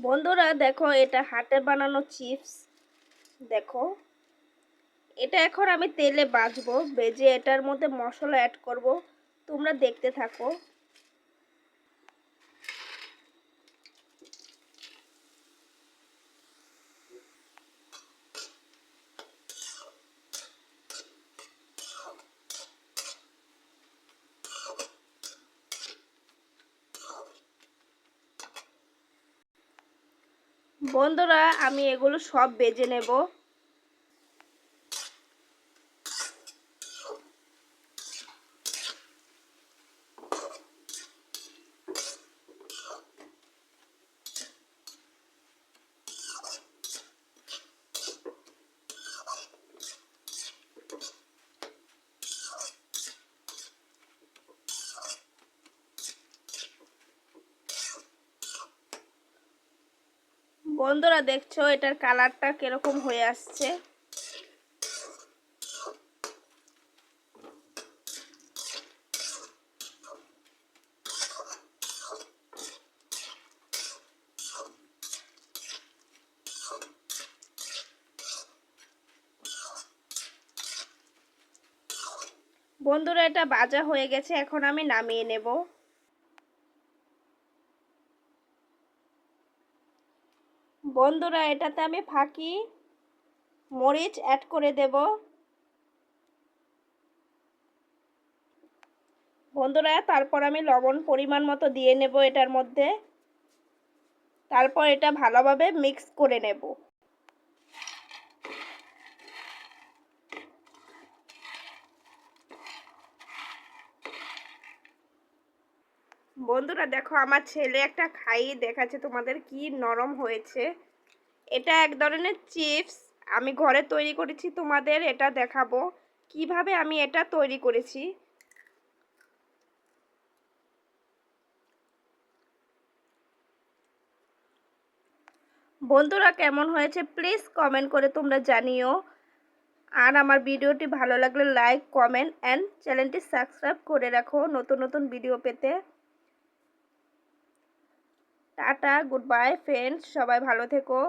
বন্ধুরা দেখো, এটা হাতে বানানো চিপস। দেখো, এটা এখন আমি তেলে ভাজবো। ভেজে এটার মধ্যে মশলা অ্যাড করব। তোমরা দেখতে থাকো। বন্ধুরা, আমি এগুলো সব ভেজে নেব। বন্ধুরা দেখছো, এটার কালারটা কিরকম হয়ে আসছে। বন্ধুরা, এটা ভাজা হয়ে গেছে, এখন আমি নামিয়ে নেব। বন্ধুরা, এটাতে আমি ফাঁকি মরিচ অ্যাড করে দেব। বন্ধুরা, তারপর আমি লবণ পরিমাণ মতো দিয়ে নেব এটার মধ্যে। তারপর এটা ভালোভাবে মিক্স করে নেব। বন্ধুরা দেখো, আমার ছেলে একটা খাইয়ে দেখাচ্ছে তোমাদের, কি নরম হয়েছে। এটা এক ধরনের চিপস। আমি ঘরে তৈরি করেছি, তোমাদের এটা দেখাবো কিভাবে আমি এটা তৈরি করেছি। বন্ধুরা, কেমন হয়েছে প্লিজ কমেন্ট করে তোমরা জানিও। আর আমার ভিডিওটি ভালো লাগলে লাইক, কমেন্ট অ্যান্ড চ্যানেলটি সাবস্ক্রাইব করে রাখো নতুন নতুন ভিডিও পেতে। টাটা, গুড বাই ফ্রেন্ডস, সবাই ভালো থেকো।